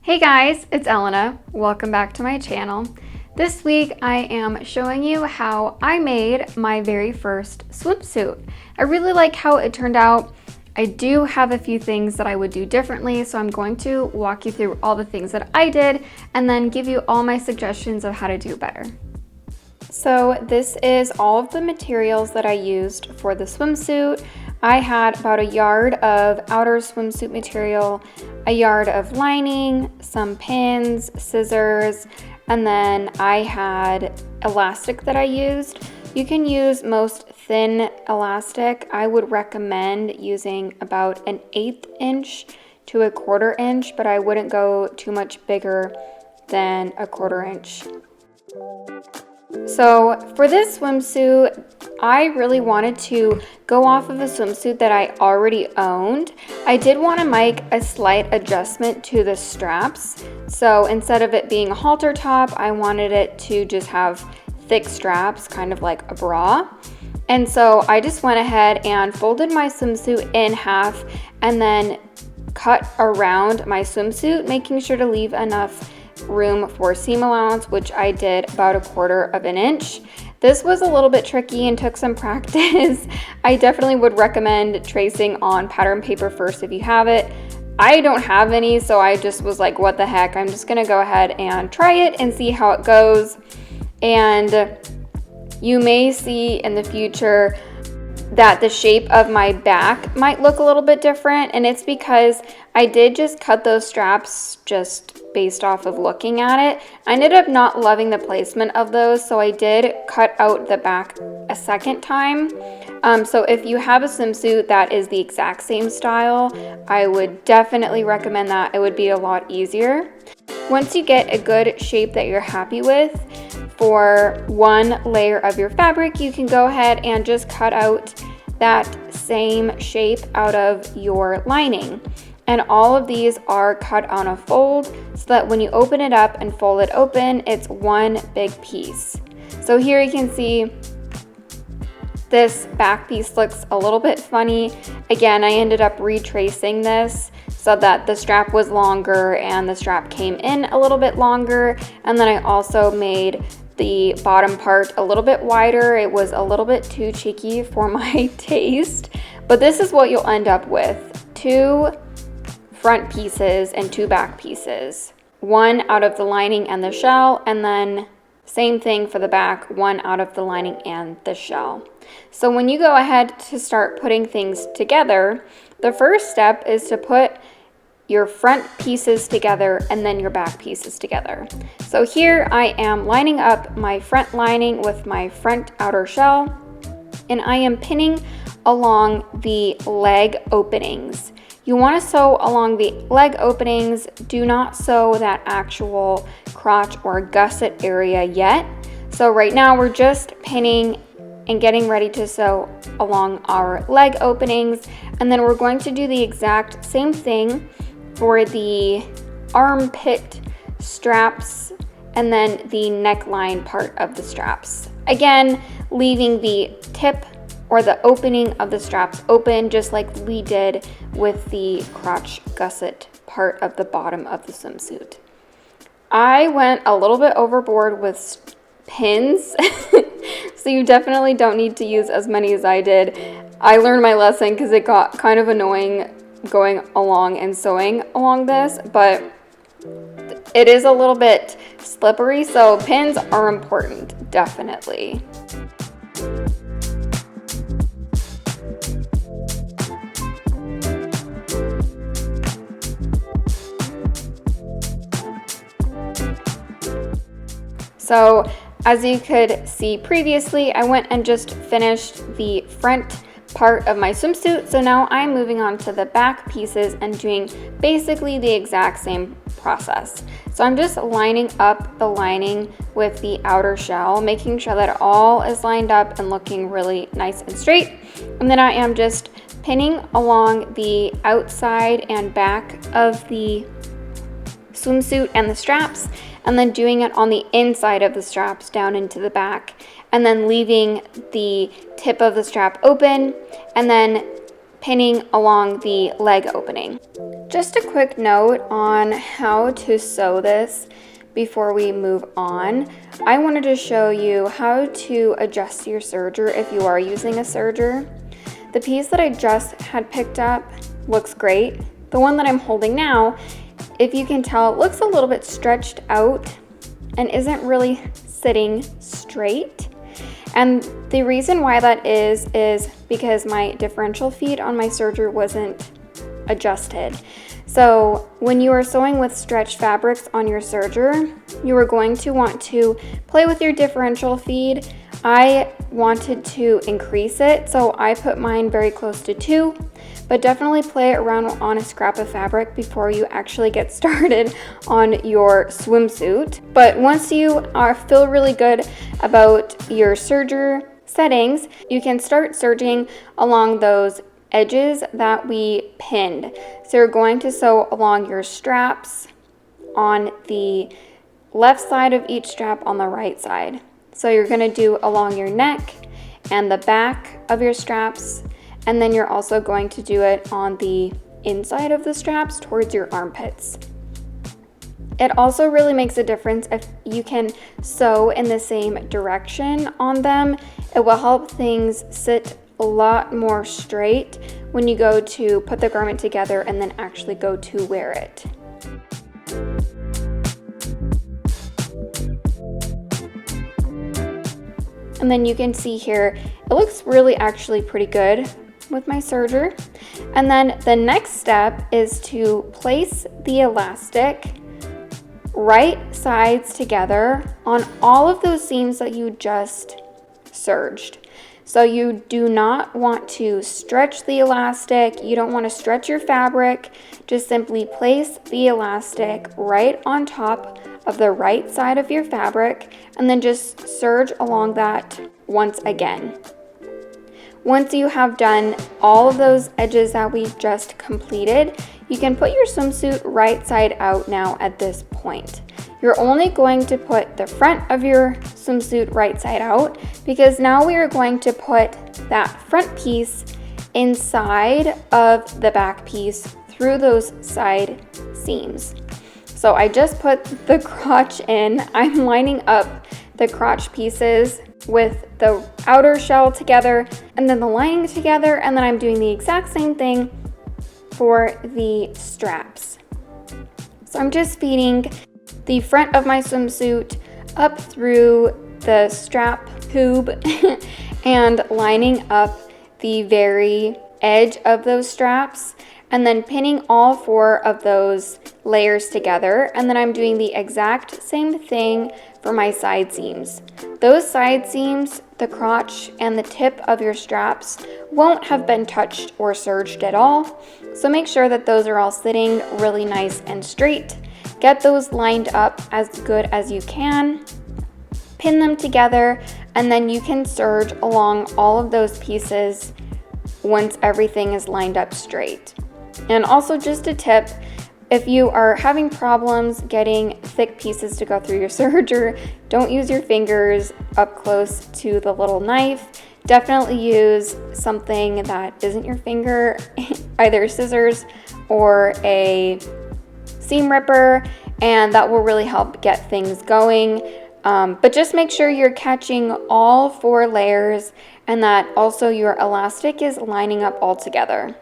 Hey guys, it's Elena. Welcome back to my channel. This week I am showing you how I made my very first swimsuit. I really like how it turned out. I do have a few things that I would do differently, so I'm going to walk you through all the things that I did and then give you all my suggestions of how to do better. So this is all of the materials that I used for the swimsuit. I had about a yard of outer swimsuit material, a yard of lining, some pins, scissors, and then I had elastic that I used. You can use most thin elastic. I would recommend using about an 1/8 inch to a 1/4 inch, but I wouldn't go too much bigger than a 1/4 inch. So for this swimsuit, I really wanted to go off of a swimsuit that I already owned. I did want to make a slight adjustment to the straps. So instead of it being a halter top, I wanted it to just have thick straps, kind of like a bra. And so I just went ahead and folded my swimsuit in half and then cut around my swimsuit, making sure to leave enough room for seam allowance, which I did about a 1/4 of an inch. This was a little bit tricky and took some practice. I definitely would recommend tracing on pattern paper first if you have it. I don't have any, so I just was like, what the heck, I'm just gonna go ahead and try it and see how it goes. And you may see in the future that the shape of my back might look a little bit different, and it's because I did just cut those straps just based off of looking at it. I ended up not loving the placement of those, so I did cut out the back a second time. So if you have a swimsuit that is the exact same style, I would definitely recommend that. It would be a lot easier. Once you get a good shape that you're happy with for one layer of your fabric, you can go ahead and just cut out that same shape out of your lining. And all of these are cut on a fold so that when you open it up and fold it open, it's one big piece. So here you can see this back piece looks a little bit funny. Again, I ended up retracing this so that the strap was longer and the strap came in a little bit longer. And then I also made the bottom part a little bit wider. It was a little bit too cheeky for my taste, but this is what you'll end up with. 2 front pieces and 2 back pieces. 1 out of the lining and the shell, and then same thing for the back, 1 out of the lining and the shell. So when you go ahead to start putting things together, the first step is to put your front pieces together and then your back pieces together. So here I am lining up my front lining with my front outer shell, and I am pinning along the leg openings. You want to sew along the leg openings. Do not sew that actual crotch or gusset area yet. So right now we're just pinning and getting ready to sew along our leg openings, and then we're going to do the exact same thing for the armpit straps and then the neckline part of the straps. Again, leaving the tip or the opening of the straps open, just like we did with the crotch gusset part of the bottom of the swimsuit. I went a little bit overboard with pins, so you definitely don't need to use as many as I did. I learned my lesson because it got kind of annoying going along and sewing along this, but it is a little bit slippery, so pins are important, definitely. So as you could see previously, I went and just finished the front part of my swimsuit. So now I'm moving on to the back pieces and doing basically the exact same process. So I'm just lining up the lining with the outer shell, making sure that it all is lined up and looking really nice and straight. And then I am just pinning along the outside and back of the swimsuit and the straps, and then doing it on the inside of the straps down into the back, and then leaving the tip of the strap open, and then pinning along the leg opening. Just a quick note on how to sew this before we move on. I wanted to show you how to adjust your serger if you are using a serger. The piece that I just had picked up looks great. The one that I'm holding now, if you can tell, it looks a little bit stretched out and isn't really sitting straight. And the reason why that is because my differential feet on my serger wasn't adjusted. So when you are sewing with stretched fabrics on your serger, you are going to want to play with your differential feed. I wanted to increase it, so I put mine very close to 2, but definitely play around on a scrap of fabric before you actually get started on your swimsuit. But once you feel really good about your serger settings, you can start serging along those edges that we pinned. So you're going to sew along your straps on the left side of each strap on the right side. So you're going to do along your neck and the back of your straps, and then you're also going to do it on the inside of the straps towards your armpits. It also really makes a difference if you can sew in the same direction on them. It will help things sit a lot more straight when you go to put the garment together and then actually go to wear it. And then you can see here, it looks really actually pretty good with my serger. And then the next step is to place the elastic right sides together on all of those seams that you just serged. So you do not want to stretch the elastic, you don't want to stretch your fabric, just simply place the elastic right on top of the right side of your fabric and then just serge along that once again. Once you have done all of those edges that we just completed, you can put your swimsuit right side out now at this point. You're only going to put the front of your swimsuit right side out because now we are going to put that front piece inside of the back piece through those side seams. So I just put the crotch in. I'm lining up the crotch pieces with the outer shell together and then the lining together, and then I'm doing the exact same thing for the straps. So I'm just feeding the front of my swimsuit up through the strap tube and lining up the very edge of those straps and then pinning all 4 of those layers together, and then I'm doing the exact same thing for my side seams. Those side seams, the crotch and the tip of your straps won't have been touched or serged at all, so make sure that those are all sitting really nice and straight. Get those lined up as good as you can, pin them together, and then you can serge along all of those pieces once everything is lined up straight. And also just a tip, if you are having problems getting thick pieces to go through your serger, don't use your fingers up close to the little knife. Definitely use something that isn't your finger, either scissors or a seam ripper, and that will really help get things going. But just make sure you're catching all 4 layers and that also your elastic is lining up all together.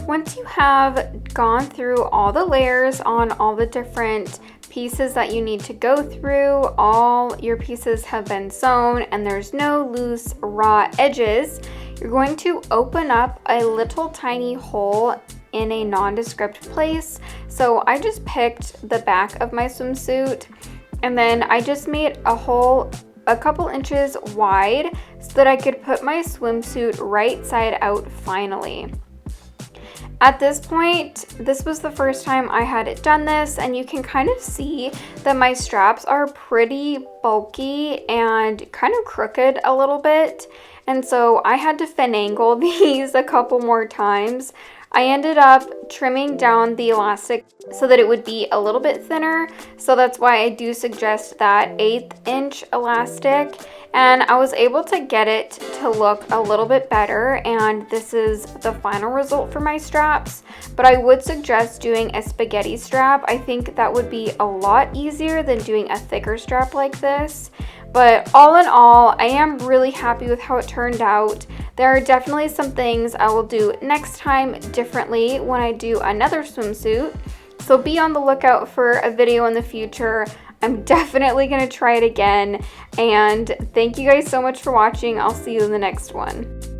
Once you have gone through all the layers on all the different pieces that you need to go through, all your pieces have been sewn and there's no loose raw edges, you're going to open up a little tiny hole in a nondescript place. So I just picked the back of my swimsuit and then I just made a hole a couple inches wide so that I could put my swimsuit right side out finally. At this point, this was the first time I had done this, and you can kind of see that my straps are pretty bulky and kind of crooked a little bit. And so I had to finagle these a couple more times. I ended up trimming down the elastic so that it would be a little bit thinner. So that's why I do suggest that 1/8 inch elastic. And I was able to get it to look a little bit better, and this is the final result for my straps. But I would suggest doing a spaghetti strap. I think that would be a lot easier than doing a thicker strap like this. But all in all, I am really happy with how it turned out. There are definitely some things I will do next time differently when I do another swimsuit. So be on the lookout for a video in the future. I'm definitely going to try it again. And thank you guys so much for watching. I'll see you in the next one.